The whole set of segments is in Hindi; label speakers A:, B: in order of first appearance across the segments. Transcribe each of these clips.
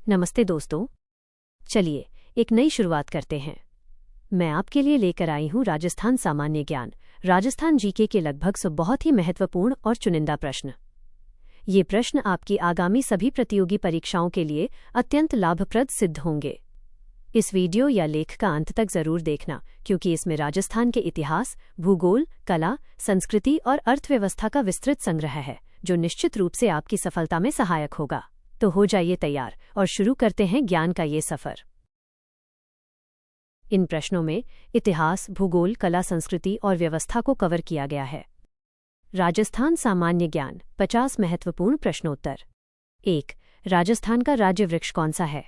A: नमस्ते दोस्तों। चलिए एक नई शुरुआत करते हैं। मैं आपके लिए लेकर आई हूँ राजस्थान सामान्य ज्ञान, राजस्थान जीके के लगभग 100 बहुत ही महत्वपूर्ण और चुनिंदा प्रश्न। ये प्रश्न आपकी आगामी सभी प्रतियोगी परीक्षाओं के लिए अत्यंत लाभप्रद सिद्ध होंगे। इस वीडियो या लेख का अंत तक जरूर देखना, क्योंकि इसमें राजस्थान के इतिहास, भूगोल, कला, संस्कृति और अर्थव्यवस्था का विस्तृत संग्रह है, जो निश्चित रूप से आपकी सफलता में सहायक होगा। तो हो जाइए तैयार और शुरू करते हैं ज्ञान का ये सफर। इन प्रश्नों में इतिहास, भूगोल, कला, संस्कृति और व्यवस्था को कवर किया गया है। राजस्थान सामान्य ज्ञान 50 महत्वपूर्ण प्रश्नोत्तर। 1. राजस्थान का राज्य वृक्ष कौन सा है?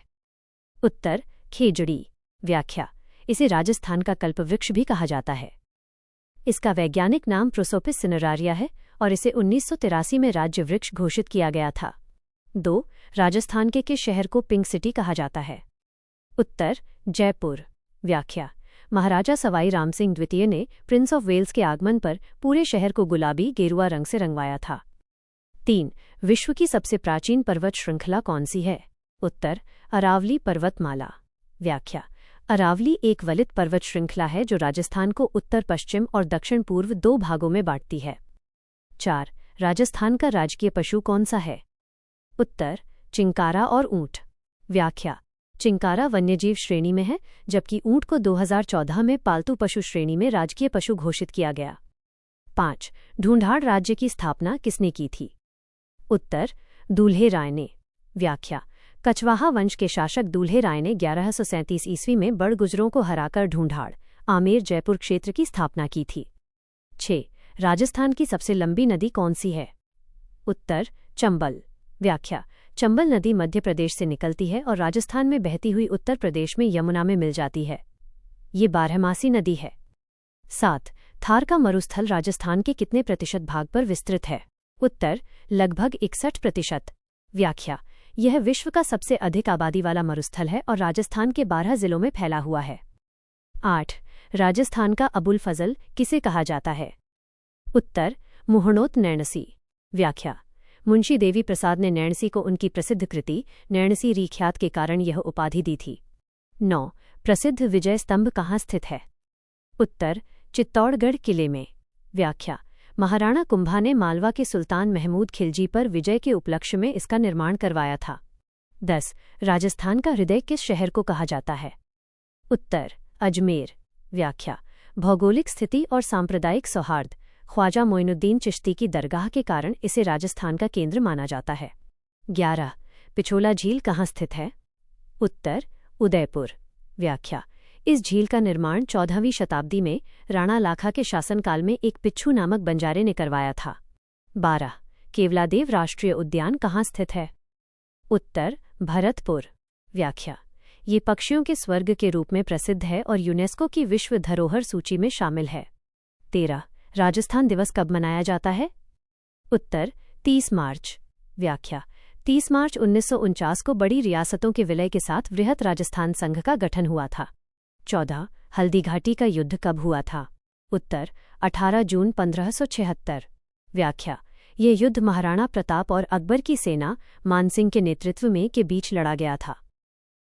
A: उत्तर: खेजड़ी। व्याख्या: इसे राजस्थान का कल्पवृक्ष भी कहा जाता है। इसका वैज्ञानिक नाम प्रोसोपिस सिनेरारिया है और इसे 1983 में राज्य वृक्ष घोषित किया गया था। 2. राजस्थान के किस शहर को पिंक सिटी कहा जाता है? उत्तर: जयपुर। व्याख्या: महाराजा सवाई रामसिंह द्वितीय ने प्रिंस ऑफ वेल्स के आगमन पर पूरे शहर को गुलाबी गेरुआ रंग से रंगवाया था। 3. विश्व की सबसे प्राचीन पर्वत श्रृंखला कौन सी है? उत्तर: अरावली पर्वतमाला। व्याख्या: अरावली एक वलित पर्वत श्रृंखला है जो राजस्थान को उत्तर पश्चिम और दक्षिण पूर्व 2 भागों में बांटती है। 4. राजस्थान का राजकीय पशु कौन सा है? उत्तर: चिंकारा और ऊंट। व्याख्या: चिंकारा वन्यजीव श्रेणी में है, जबकि ऊंट को 2014 में पालतू पशु श्रेणी में राजकीय पशु घोषित किया गया। 5. ढूंढाड़ राज्य की स्थापना किसने की थी? उत्तर: दूल्हे राय ने। व्याख्या: कछवाहा वंश के शासक दूल्हे राय ने 1137 ईस्वी में बड़गुजरों को हराकर ढूंढाड़, आमेर, जयपुर क्षेत्र की स्थापना की थी। 6. राजस्थान की सबसे लंबी नदी कौन सी है? उत्तर: चंबल। व्याख्या: चंबल नदी मध्य प्रदेश से निकलती है और राजस्थान में बहती हुई उत्तर प्रदेश में यमुना में मिल जाती है। ये बारहमासी नदी है। 7. थार का मरुस्थल राजस्थान के कितने प्रतिशत भाग पर विस्तृत है? उत्तर: लगभग 61%। व्याख्या: यह विश्व का सबसे अधिक आबादी वाला मरुस्थल है और राजस्थान के 12 जिलों में फैला हुआ है। 8. राजस्थान का अबुल फजल किसे कहा जाता है? उत्तर: मुहणोत नैणसी। व्याख्या: मुंशी देवी प्रसाद ने नैणसी को उनकी प्रसिद्ध कृति नैणसी रीख्यात के कारण यह उपाधि दी थी। 9. प्रसिद्ध विजय स्तंभ कहाँ स्थित है? उत्तर: चित्तौड़गढ़ किले में। व्याख्या: महाराणा कुंभा ने मालवा के सुल्तान महमूद खिलजी पर विजय के उपलक्ष्य में इसका निर्माण करवाया था। 10. राजस्थान का हृदय किस शहर को कहा जाता है? उत्तर: अजमेर। व्याख्या: भौगोलिक स्थिति और सांप्रदायिक सौहार्द, ख्वाजा मोइनुद्दीन चिश्ती की दरगाह के कारण इसे राजस्थान का केंद्र माना जाता है। 11. पिछोला झील कहाँ स्थित है? उत्तर: उदयपुर। व्याख्या: इस झील का निर्माण 14वीं शताब्दी में राणा लाखा के शासनकाल में एक पिच्छू नामक बंजारे ने करवाया था। 12. केवलादेव राष्ट्रीय उद्यान कहाँ स्थित है? उत्तर: भरतपुर। व्याख्या: ये पक्षियों के स्वर्ग के रूप में प्रसिद्ध है और यूनेस्को की विश्व धरोहर सूची में शामिल है। 13. राजस्थान दिवस कब मनाया जाता है? उत्तर: 30 मार्च। व्याख्या: 30 मार्च 1949 को बड़ी रियासतों के विलय के साथ वृहत राजस्थान संघ का गठन हुआ था। 14. हल्दीघाटी का युद्ध कब हुआ था? उत्तर: 18 जून 1576। व्याख्या: ये युद्ध महाराणा प्रताप और अकबर की सेना मानसिंह के नेतृत्व में के बीच लड़ा गया था।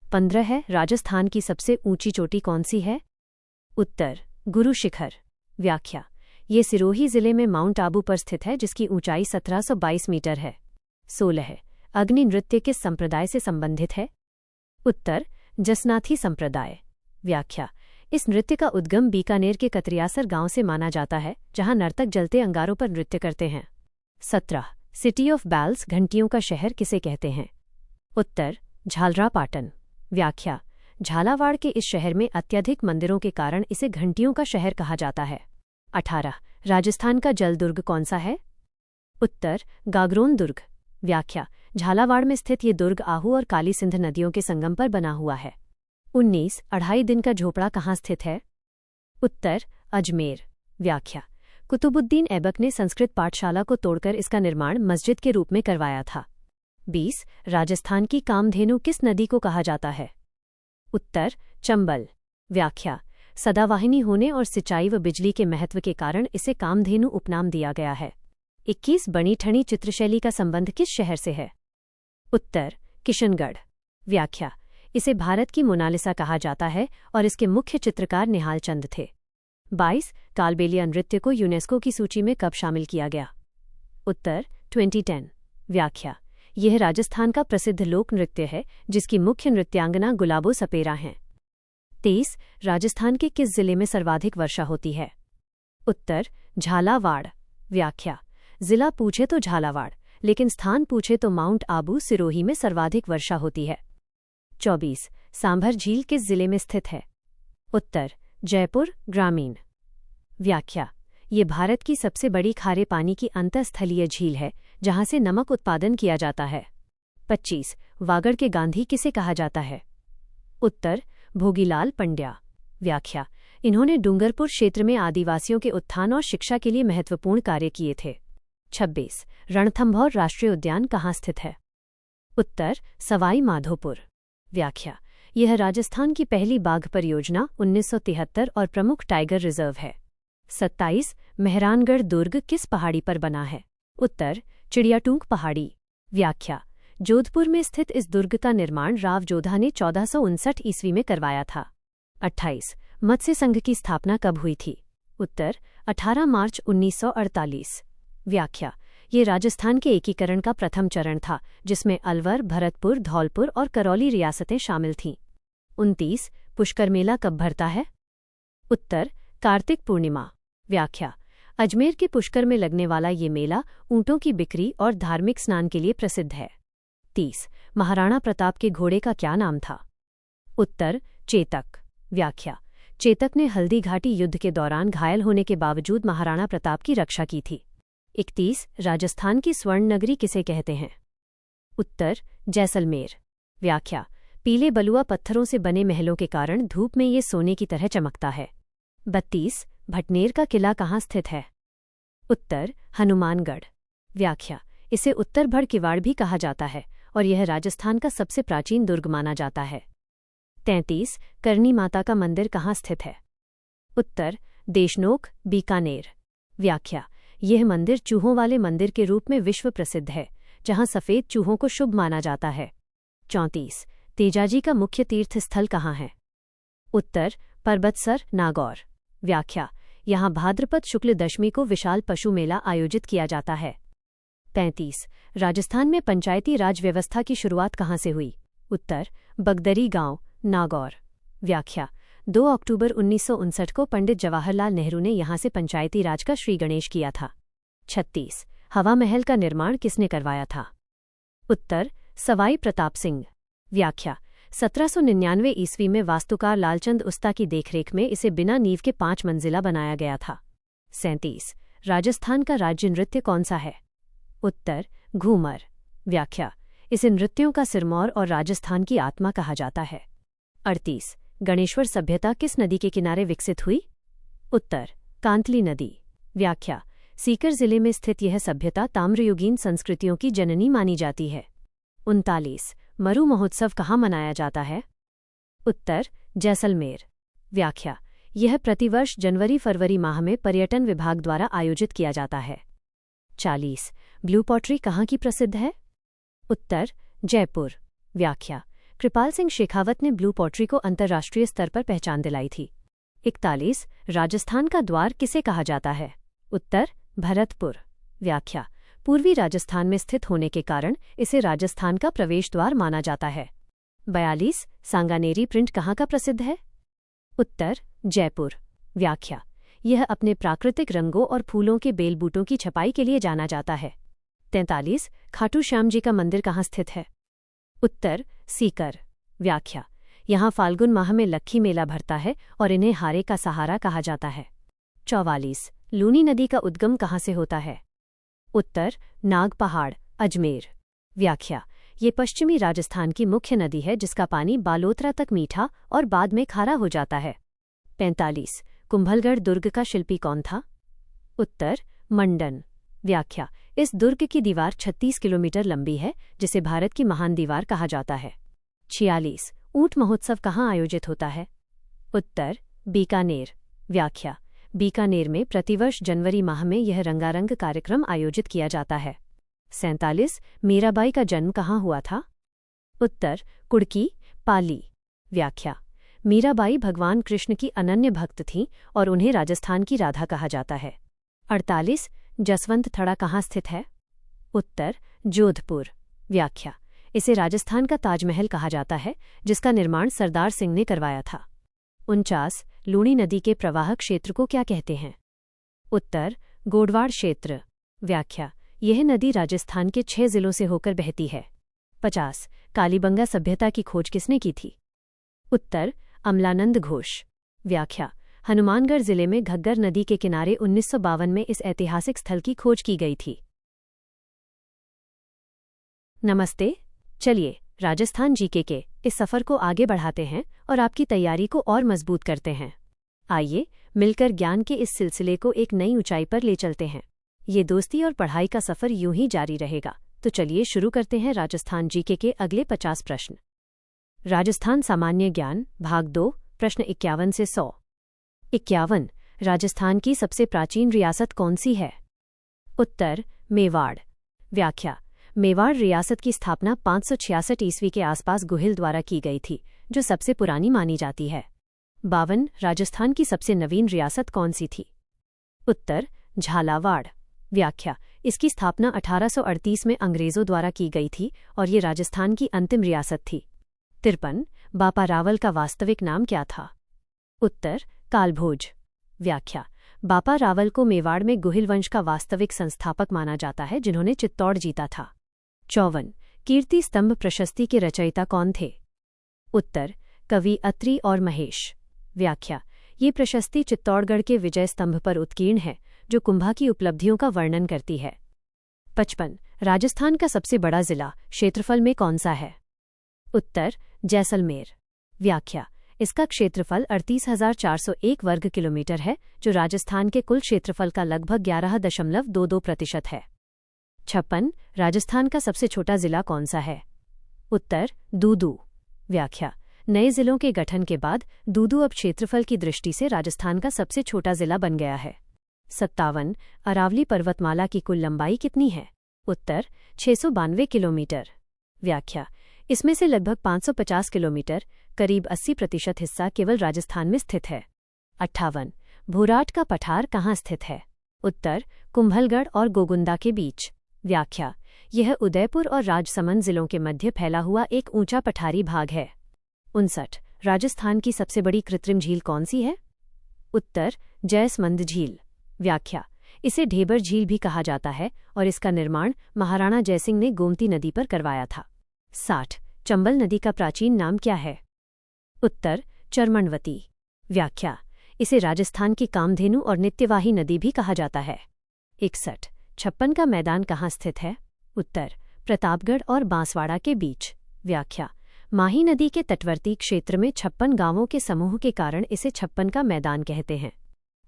A: 15 है राजस्थान की सबसे ऊंची चोटी कौन सी है? उत्तर: गुरु शिखर। व्याख्या: ये सिरोही जिले में माउंट आबू पर स्थित है, जिसकी ऊंचाई 1722 मीटर है। 16. अग्नि नृत्य किस संप्रदाय से संबंधित है? उत्तर: जसनाथी संप्रदाय। व्याख्या: इस नृत्य का उद्गम बीकानेर के कतरियासर गांव से माना जाता है, जहां नर्तक जलते अंगारों पर नृत्य करते हैं। 17. सिटी ऑफ बेल्स, घंटियों का शहर किसे कहते हैं? उत्तर: झालरापाटन। व्याख्या: झालावाड़ के इस शहर में अत्यधिक मंदिरों के कारण इसे घंटियों का शहर कहा जाता है। 18. राजस्थान का जल दुर्ग कौन सा है? उत्तर: गागरोन दुर्ग। व्याख्या: झालावाड़ में स्थित ये दुर्ग आहू और काली सिंध नदियों के संगम पर बना हुआ है। 19. अढ़ाई दिन का झोपड़ा कहाँ स्थित है? उत्तर: अजमेर। व्याख्या: कुतुबुद्दीन ऐबक ने संस्कृत पाठशाला को तोड़कर इसका निर्माण मस्जिद के रूप में करवाया था। 20. राजस्थान की कामधेनु किस नदी को कहा जाता है? उत्तर: चंबल। व्याख्या: सदावाहिनी होने और सिंचाई व बिजली के महत्व के कारण इसे कामधेनु उपनाम दिया गया है। 21. बनी ठनी चित्रशैली का संबंध किस शहर से है? उत्तर: किशनगढ़। व्याख्या, इसे भारत की मोनालिसा कहा जाता है और इसके मुख्य चित्रकार निहाल चंद थे। 22 कालबेलिया नृत्य को यूनेस्को की सूची में कब शामिल किया गया? उत्तर 2010। व्याख्या, यह राजस्थान का प्रसिद्ध लोक नृत्य है जिसकी मुख्य नृत्यांगना गुलाबो सपेरा हैं। 23 राजस्थान के किस जिले में सर्वाधिक वर्षा होती है? उत्तर झालावाड़। व्याख्या, जिला पूछे तो झालावाड़, लेकिन स्थान पूछे तो माउंट आबू सिरोही में सर्वाधिक वर्षा होती है। 24 सांभर झील किस जिले में स्थित है? उत्तर जयपुर ग्रामीण। व्याख्या, ये भारत की सबसे बड़ी खारे पानी की अंतःस्थलीय झील है जहां से नमक उत्पादन किया जाता है। 25 वागड़ के गांधी किसे कहा जाता है? उत्तर भोगीलाल पंड्या। व्याख्या, इन्होंने डूंगरपुर क्षेत्र में आदिवासियों के उत्थान और शिक्षा के लिए महत्वपूर्ण कार्य किए थे। 26 रणथंभौर राष्ट्रीय उद्यान कहाँ स्थित है? उत्तर सवाई माधोपुर। व्याख्या, यह राजस्थान की पहली बाघ परियोजना 1973 और प्रमुख टाइगर रिजर्व है। 27 मेहरानगढ़ दुर्ग किस पहाड़ी पर बना है? उत्तर चिड़ियाटूंग पहाड़ी। व्याख्या, जोधपुर में स्थित इस दुर्ग का निर्माण राव जोधा ने 1459 ईस्वी में करवाया था। 28 मत्स्य संघ की स्थापना कब हुई थी? उत्तर 18 मार्च 1948। व्याख्या, ये राजस्थान के एकीकरण का प्रथम चरण था जिसमें अलवर, भरतपुर, धौलपुर और करौली रियासतें शामिल थीं। 29 पुष्कर मेला कब भरता है? उत्तर कार्तिक पूर्णिमा। व्याख्या, अजमेर के पुष्कर में लगने वाला ये मेला ऊंटों की बिक्री और धार्मिक स्नान के लिए प्रसिद्ध है। 30 महाराणा प्रताप के घोड़े का क्या नाम था? उत्तर चेतक। व्याख्या, चेतक ने हल्दी घाटी युद्ध के दौरान घायल होने के बावजूद महाराणा प्रताप की रक्षा की थी। 31 राजस्थान की स्वर्ण नगरी किसे कहते हैं? उत्तर जैसलमेर। व्याख्या, पीले बलुआ पत्थरों से बने महलों के कारण धूप में ये सोने की तरह चमकता है। 32 भटनेर का किला कहाँ स्थित है? उत्तर हनुमानगढ़। व्याख्या, इसे उत्तर भड़ किवाड़ भी कहा जाता है और यह राजस्थान का सबसे प्राचीन दुर्ग माना जाता है। 33 करनी माता का मंदिर कहाँ स्थित है? उत्तर देशनोक बीकानेर। व्याख्या, यह मंदिर चूहों वाले मंदिर के रूप में विश्व प्रसिद्ध है जहां सफेद चूहों को शुभ माना जाता है। 34 तेजाजी का मुख्य तीर्थ स्थल कहाँ है? उत्तर परबतसर नागौर। व्याख्या, यहाँ भाद्रपद शुक्ल दशमी को विशाल पशु मेला आयोजित किया जाता है। 35 राजस्थान में पंचायती राज व्यवस्था की शुरुआत कहाँ से हुई? उत्तर बगदरी गांव नागौर। व्याख्या, 2 अक्टूबर 1959 को पंडित जवाहरलाल नेहरू ने यहां से पंचायती राज का श्री गणेश किया था। 36 हवा महल का निर्माण किसने करवाया था? उत्तर सवाई प्रताप सिंह। व्याख्या, 1799 ईस्वी में वास्तुकार लालचंद उस्ता की देखरेख में इसे बिना नींव के 5 मंजिला बनाया गया था। 37 राजस्थान का राज्य नृत्य कौन सा है? उत्तर घूमर। व्याख्या, इसे नृत्यों का सिरमौर और राजस्थान की आत्मा कहा जाता है। 38 गणेश्वर सभ्यता किस नदी के किनारे विकसित हुई? उत्तर कांतली नदी। व्याख्या, सीकर जिले में स्थित यह सभ्यता ताम्रयुगीन संस्कृतियों की जननी मानी जाती है। 39 मरु महोत्सव कहाँ मनाया जाता है? उत्तर जैसलमेर। व्याख्या, यह प्रतिवर्ष जनवरी-फरवरी माह में पर्यटन विभाग द्वारा आयोजित किया जाता है। 40 ब्लू पॉटरी कहाँ की प्रसिद्ध है? उत्तर जयपुर। व्याख्या, कृपाल सिंह शेखावत ने ब्लू पॉटरी को अंतर्राष्ट्रीय स्तर पर पहचान दिलाई थी। 41 राजस्थान का द्वार किसे कहा जाता है? उत्तर भरतपुर। व्याख्या, पूर्वी राजस्थान में स्थित होने के कारण इसे राजस्थान का प्रवेश द्वार माना जाता है। 42 सांगानेरी प्रिंट कहाँ का प्रसिद्ध है? उत्तर जयपुर। व्याख्या, यह अपने प्राकृतिक रंगों और फूलों के बेलबूटों की छपाई के लिए जाना जाता है। 43 खाटू श्याम जी का मंदिर कहाँ स्थित है? उत्तर सीकर। व्याख्या, यहाँ फाल्गुन माह में लक्खी मेला भरता है और इन्हें हारे का सहारा कहा जाता है। 44 लूनी नदी का उद्गम कहाँ से होता है? उत्तर नाग पहाड़ अजमेर। व्याख्या, ये पश्चिमी राजस्थान की मुख्य नदी है जिसका पानी बालोतरा तक मीठा और बाद में खारा हो जाता है। 45 कुंभलगढ़ दुर्ग का शिल्पी कौन था? उत्तर मंडन। व्याख्या, इस दुर्ग की दीवार 36 किलोमीटर लंबी है जिसे भारत की महान दीवार कहा जाता है। 46 ऊंट महोत्सव कहाँ आयोजित होता है? उत्तर बीकानेर। व्याख्या, बीकानेर में प्रतिवर्ष जनवरी माह में यह रंगारंग कार्यक्रम आयोजित किया जाता है। 47 मीराबाई का जन्म कहाँ हुआ था? उत्तर कुड़की, पाली। व्याख्या: मीराबाई भगवान कृष्ण की अनन्य भक्त थीं और उन्हें राजस्थान की राधा कहा जाता है। 48 जसवंत थड़ा कहाँ स्थित है? उत्तर जोधपुर। व्याख्या: इसे राजस्थान का ताजमहल कहा जाता है, जिसका निर्माण सरदार सिंह ने करवाया था। 49 लूणी नदी के प्रवाह क्षेत्र को क्या कहते हैं? उत्तर गोडवाड़ क्षेत्र। व्याख्या: यह नदी राजस्थान के 6 जिलों से होकर बहती है। 50 कालीबंगा सभ्यता की खोज किसने की थी? उत्तर अमलानंद घोष। व्याख्या: हनुमानगढ़ जिले में घग्गर नदी के किनारे 1952 में इस ऐतिहासिक स्थल की खोज की गई थी। नमस्ते। चलिए राजस्थान जीके के इस सफर को आगे बढ़ाते हैं और आपकी तैयारी को और मजबूत करते हैं। आइए मिलकर ज्ञान के इस सिलसिले को एक नई ऊंचाई पर ले चलते हैं। ये दोस्ती और पढ़ाई का सफर यूं ही जारी रहेगा। तो चलिए शुरू करते हैं राजस्थान जीके के अगले 50 प्रश्न। राजस्थान सामान्य ज्ञान भाग 2 प्रश्न 51 से 100। 51 राजस्थान की सबसे प्राचीन रियासत कौन सी है? उत्तर मेवाड़। व्याख्या: मेवाड़ रियासत की स्थापना 566 ईस्वी के आसपास गुहिल द्वारा की गई थी, जो सबसे पुरानी मानी जाती है। 52 राजस्थान की सबसे नवीन रियासत कौन सी थी? उत्तर झालावाड़। व्याख्या: इसकी स्थापना 1838 में अंग्रेजों द्वारा की गई थी और ये राजस्थान की अंतिम रियासत थी। 53 बापा रावल का वास्तविक नाम क्या था? उत्तर कालभोज। व्याख्या: बापा रावल को मेवाड़ में गुहिल वंश का वास्तविक संस्थापक माना जाता है, जिन्होंने चित्तौड़ जीता था। 54 कीर्ति स्तंभ प्रशस्ति के रचयिता कौन थे? उत्तर कवि अत्रि और महेश। व्याख्या: ये प्रशस्ति चित्तौड़गढ़ के विजय स्तंभ पर उत्कीर्ण है, जो कुंभा की उपलब्धियों का वर्णन करती है। 55 राजस्थान का सबसे बड़ा जिला क्षेत्रफल में कौन सा है? उत्तर जैसलमेर। व्याख्या: इसका क्षेत्रफल 38,401 वर्ग किलोमीटर है, जो राजस्थान के कुल क्षेत्रफल का लगभग 11.22% है। 56 राजस्थान का सबसे छोटा जिला कौन सा है? उत्तर दूदू। व्याख्या: नए जिलों के गठन के बाद दूदू अब क्षेत्रफल की दृष्टि से राजस्थान का सबसे छोटा जिला बन गया है। 57 अरावली पर्वतमाला की कुल लंबाई कितनी है? उत्तर 692 किलोमीटर। व्याख्या: इसमें से लगभग 550 किलोमीटर करीब 80% हिस्सा केवल राजस्थान में स्थित है। 58 भोराट का पठार कहाँ स्थित है? उत्तर कुंभलगढ़ और गोगुंदा के बीच। व्याख्या: यह उदयपुर और राजसमंद जिलों के मध्य फैला हुआ एक ऊंचा पठारी भाग है। 59 राजस्थान की सबसे बड़ी कृत्रिम झील कौन सी है? उत्तर जयसमंद झील। व्याख्या: इसे ढेबर झील भी कहा जाता है और इसका निर्माण महाराणा जयसिंह ने गोमती नदी पर करवाया था। 60 चंबल नदी का प्राचीन नाम क्या है? उत्तर चरमनवती। व्याख्या: इसे राजस्थान की कामधेनु और नित्यवाही नदी भी कहा जाता है। 61 छप्पन का मैदान कहाँ स्थित है? उत्तर प्रतापगढ़ और बांसवाड़ा के बीच। व्याख्या: माही नदी के तटवर्ती क्षेत्र में 56 गांवों के समूह के कारण इसे छप्पन का मैदान कहते हैं।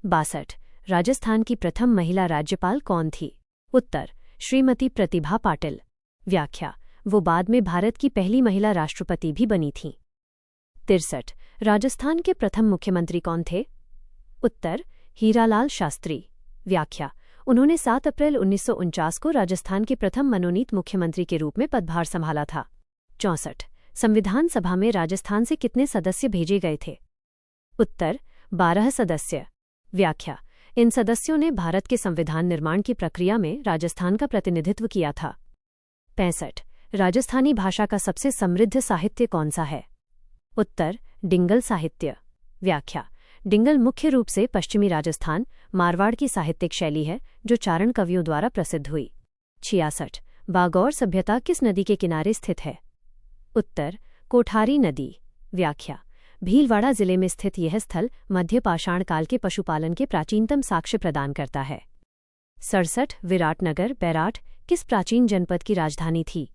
A: 62 राजस्थान की प्रथम महिला राज्यपाल कौन थी? उत्तर श्रीमती प्रतिभा पाटिल। व्याख्या: वो बाद में भारत की पहली महिला राष्ट्रपति भी बनी थीं। 63 राजस्थान के प्रथम मुख्यमंत्री कौन थे? उत्तर हीरालाल शास्त्री। व्याख्या: उन्होंने 7 अप्रैल 1949 को राजस्थान के प्रथम मनोनीत मुख्यमंत्री के रूप में पदभार संभाला था। 64 संविधान सभा में राजस्थान से कितने सदस्य भेजे गए थे? उत्तर 12 सदस्य। व्याख्या: इन सदस्यों ने भारत के संविधान निर्माण की प्रक्रिया में राजस्थान का प्रतिनिधित्व किया था। 65 राजस्थानी भाषा का सबसे समृद्ध साहित्य कौन सा है? उत्तर डिंगल साहित्य। व्याख्या: डिंगल मुख्य रूप से पश्चिमी राजस्थान मारवाड़ की साहित्यिक शैली है, जो चारण कवियों द्वारा प्रसिद्ध हुई। 66 बागौर सभ्यता किस नदी के किनारे स्थित है? उत्तर कोठारी नदी। व्याख्या: भीलवाड़ा जिले में स्थित यह स्थल मध्य पाषाण काल के पशुपालन के प्राचीनतम साक्ष्य प्रदान करता है। 67 विराटनगर बैराट किस प्राचीन जनपद की राजधानी थी?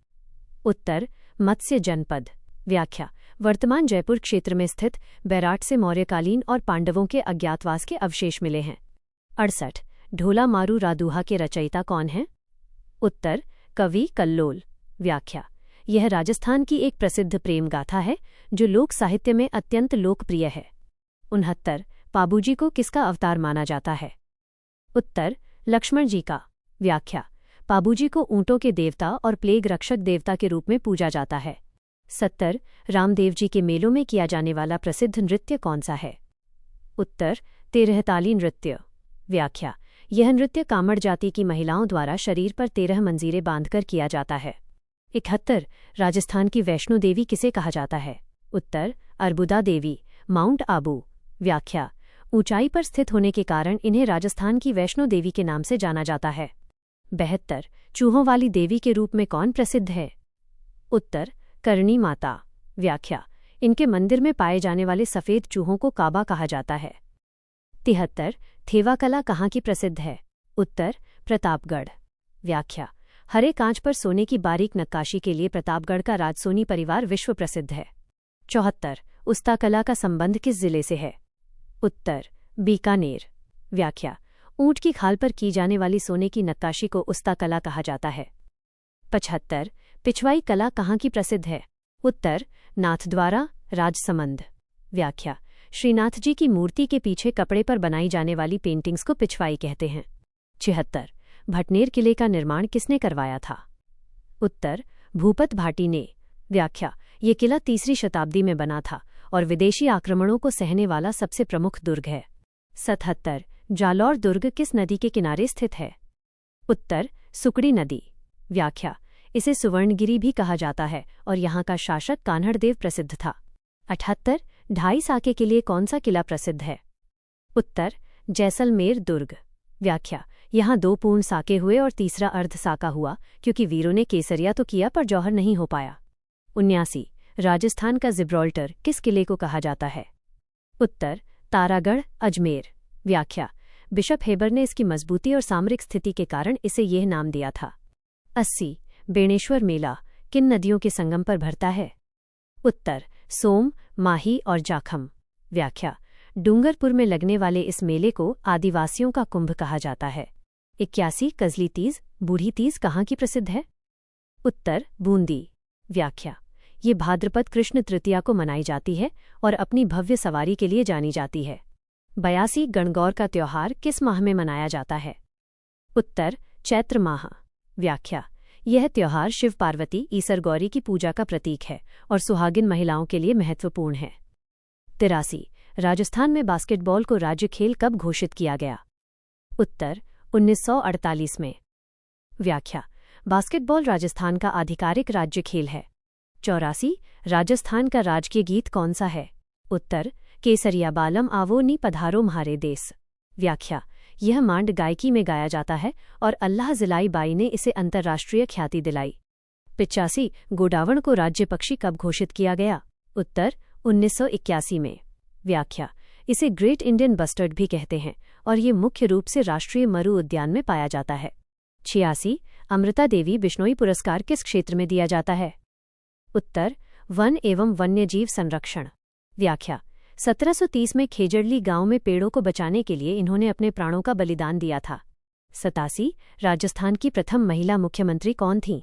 A: उत्तर मत्स्य जनपद। व्याख्या: वर्तमान जयपुर क्षेत्र में स्थित बैराट से मौर्यकालीन और पांडवों के अज्ञातवास के अवशेष मिले हैं। 68 ढोला मारू रादुहा के रचयिता कौन हैं? उत्तर कवि कल्लोल। व्याख्या: यह राजस्थान की एक प्रसिद्ध प्रेम गाथा है, जो लोक साहित्य में अत्यंत लोकप्रिय है। 69 पाबूजी को किसका अवतार माना जाता है? उत्तर लक्ष्मण जी का। व्याख्या: पाबूजी को ऊंटों के देवता और प्लेग रक्षक देवता के रूप में पूजा जाता है। 70 रामदेव जी के मेलों में किया जाने वाला प्रसिद्ध नृत्य कौन सा है? उत्तर तेरहताली नृत्य। व्याख्या, यह नृत्य कामड़ जाति की महिलाओं द्वारा शरीर पर 13 मंजीरें बांधकर किया जाता है। 71 राजस्थान की वैष्णो देवी किसे कहा जाता है? उत्तर अर्बुदा देवी, माउंट आबू। व्याख्या, ऊंचाई पर स्थित होने के कारण इन्हें राजस्थान की वैष्णो देवी के नाम से जाना जाता है। 72 चूहों वाली देवी के रूप में कौन प्रसिद्ध है? उत्तर करणी माता। व्याख्या, इनके मंदिर में पाए जाने वाले सफ़ेद चूहों को काबा कहा जाता है। 73 थेवा कला कहाँ की प्रसिद्ध है? उत्तर प्रतापगढ़। व्याख्या, हरे कांच पर सोने की बारीक नक्काशी के लिए प्रतापगढ़ का राजसोनी परिवार विश्व प्रसिद्ध है। 74 उस्ता कला का संबंध किस जिले से है? उत्तर बीकानेर। व्याख्या, ऊंट की खाल पर की जाने वाली सोने की नक्काशी को उस्ता कला कहा जाता है। 75 पिछवाई कला कहाँ की प्रसिद्ध है? उत्तर नाथद्वारा, राजसमंद। व्याख्या, श्रीनाथ जी की मूर्ति के पीछे कपड़े पर बनाई जाने वाली पेंटिंग्स को पिछवाई कहते हैं। 76 भटनेर किले का निर्माण किसने करवाया था? उत्तर भूपत भाटी ने। व्याख्या, ये किला 3री शताब्दी में बना था और विदेशी आक्रमणों को सहने वाला सबसे प्रमुख दुर्ग है। 77 जालौर दुर्ग किस नदी के किनारे स्थित है? उत्तर सुकड़ी नदी। व्याख्या, इसे सुवर्णगिरी भी कहा जाता है और यहाँ का शासक कान्हड़देव प्रसिद्ध था। 78 ढाई साके के लिए कौन सा किला प्रसिद्ध है? उत्तर जैसलमेर दुर्ग। व्याख्या, यहाँ 2 पूर्ण साके हुए और तीसरा अर्ध साका हुआ क्योंकि वीरों ने केसरिया तो किया पर जौहर नहीं हो पाया। 79 राजस्थान का जिब्राल्टर किस किले को कहा जाता है? उत्तर तारागढ़, अजमेर। व्याख्या, बिशप हेबर ने इसकी मजबूती और सामरिक स्थिति के कारण इसे यह नाम दिया था। 80 बेणेश्वर मेला किन नदियों के संगम पर भरता है? उत्तर सोम, माही और जाखम। व्याख्या, डूंगरपुर में लगने वाले इस मेले को आदिवासियों का कुंभ कहा जाता है। 81 कजली तीज, बूढ़ी तीज कहाँ की प्रसिद्ध है? उत्तर बूंदी। व्याख्या, ये भाद्रपद कृष्ण तृतीया को मनाई जाती है और अपनी भव्य सवारी के लिए जानी जाती है। 82 गणगौर का त्योहार किस माह में मनाया जाता है? उत्तर चैत्र माह। व्याख्या, यह त्योहार शिव पार्वती ईसर गौरी की पूजा का प्रतीक है और सुहागिन महिलाओं के लिए महत्वपूर्ण है। 83 राजस्थान में बास्केटबॉल को राज्य खेल कब घोषित किया गया? उत्तर 1948 में। व्याख्या, बास्केटबॉल राजस्थान का आधिकारिक राज्य खेल है। 84 राजस्थान का राजकीय गीत कौन सा है? उत्तर केसरिया बालम आवो नी पधारो म्हारे देस। व्याख्या, यह मांड गायकी में गाया जाता है और अल्लाह जिलाई बाई ने इसे अंतर्राष्ट्रीय ख्याति दिलाई। 85 गोडावण को राज्य पक्षी कब घोषित किया गया? उत्तर 1981 में। व्याख्या, इसे ग्रेट इंडियन बस्टर्ड भी कहते हैं और ये मुख्य रूप से राष्ट्रीय मरु उद्यान में पाया जाता है। 86 अमृता देवी बिश्नोई पुरस्कार किस क्षेत्र में दिया जाता है? उत्तर वन एवं वन्यजीव संरक्षण। व्याख्या, 1730 में खेजड़ली गांव में पेड़ों को बचाने के लिए इन्होंने अपने प्राणों का बलिदान दिया था। 87 राजस्थान की प्रथम महिला मुख्यमंत्री कौन थीं?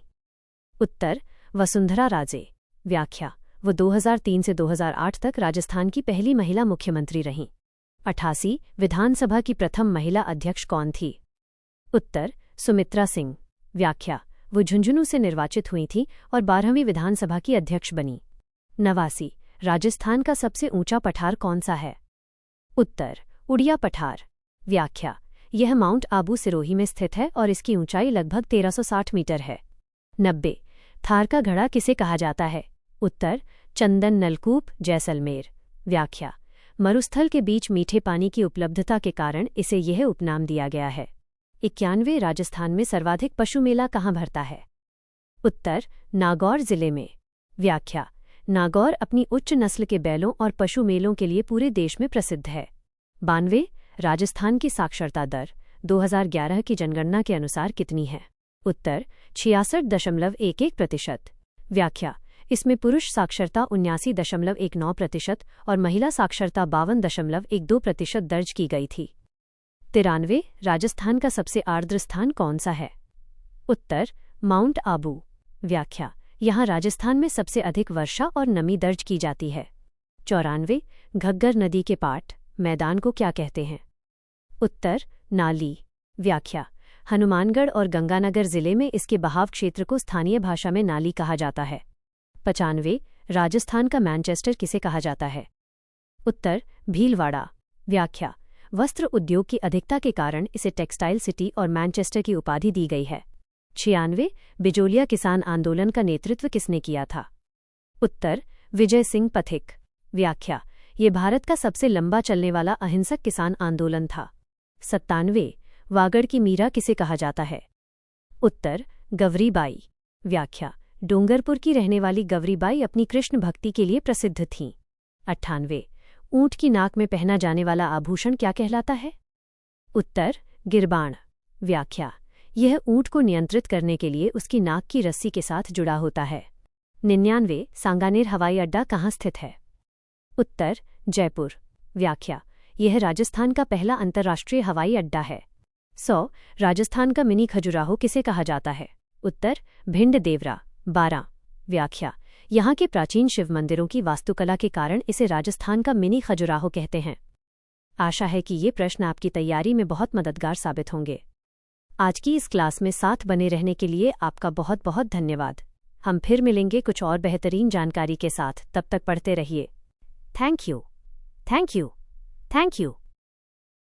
A: उत्तर वसुंधरा राजे। व्याख्या, वो 2003 से 2008 तक राजस्थान की पहली महिला मुख्यमंत्री रहीं। 88 विधानसभा की प्रथम महिला अध्यक्ष कौन थी? उत्तर सुमित्रा सिंह। व्याख्या, वो झुंझुनू से निर्वाचित हुई थीं और 12वीं विधानसभा की अध्यक्ष बनी। 89 राजस्थान का सबसे ऊंचा पठार कौन सा है? उत्तर उड़िया पठार। व्याख्या, यह माउंट आबू सिरोही में स्थित है और इसकी ऊंचाई लगभग 1360 मीटर है। 90 थार का घड़ा किसे कहा जाता है? उत्तर चंदन नलकूप, जैसलमेर। व्याख्या, मरुस्थल के बीच मीठे पानी की उपलब्धता के कारण इसे यह उपनाम दिया गया है। 91 राजस्थान में सर्वाधिक पशु मेला कहाँ भरता है? उत्तर नागौर जिले में। व्याख्या, नागौर अपनी उच्च नस्ल के बैलों और पशु मेलों के लिए पूरे देश में प्रसिद्ध है। 92 राजस्थान की साक्षरता दर 2011 की जनगणना के अनुसार कितनी है? उत्तर 66.11%। व्याख्या, इसमें पुरुष साक्षरता 79.19% और महिला साक्षरता 52.12% दर्ज की गई थी। 93 राजस्थान का सबसे आर्द्र स्थान कौन सा है? उत्तर माउंट आबू। व्याख्या, यहाँ राजस्थान में सबसे अधिक वर्षा और नमी दर्ज की जाती है। 94 घग्गर नदी के पाट मैदान को क्या कहते हैं? उत्तर नाली। व्याख्या, हनुमानगढ़ और गंगानगर जिले में इसके बहाव क्षेत्र को स्थानीय भाषा में नाली कहा जाता है। 95 राजस्थान का मैनचेस्टर किसे कहा जाता है? उत्तर भीलवाड़ा। व्याख्या: वस्त्र उद्योग की अधिकता के कारण इसे टेक्सटाइल सिटी और मैनचेस्टर की उपाधि दी गई है। 96 बिजोलिया किसान आंदोलन का नेतृत्व किसने किया था? उत्तर विजय सिंह पथिक। व्याख्या: ये भारत का सबसे लंबा चलने वाला अहिंसक किसान आंदोलन था। 97 वागड़ की मीरा किसे कहा जाता है? उत्तर गवरीबाई। व्याख्या: डूंगरपुर की रहने वाली गवरीबाई अपनी कृष्ण भक्ति के लिए प्रसिद्ध थीं। 98 ऊंट की नाक में पहना जाने वाला आभूषण क्या कहलाता है? उत्तर गिरबाण। व्याख्या: यह ऊंट को नियंत्रित करने के लिए उसकी नाक की रस्सी के साथ जुड़ा होता है। 99 सांगानेर हवाई अड्डा कहाँ स्थित है? उत्तर जयपुर। व्याख्या: यह राजस्थान का पहला अंतर्राष्ट्रीय हवाई अड्डा है। 100 राजस्थान का मिनी खजुराहो किसे कहा जाता है? उत्तर भिंड देवरा। 12 व्याख्या: यहाँ के प्राचीन शिव मंदिरों की वास्तुकला के कारण इसे राजस्थान का मिनी खजुराहो कहते हैं। आशा है कि ये प्रश्न आपकी तैयारी में बहुत मददगार साबित होंगे। आज की इस क्लास में साथ बने रहने के लिए आपका बहुत बहुत धन्यवाद। हम फिर मिलेंगे कुछ और बेहतरीन जानकारी के साथ। तब तक पढ़ते रहिए। Thank you. Thank you. Thank you.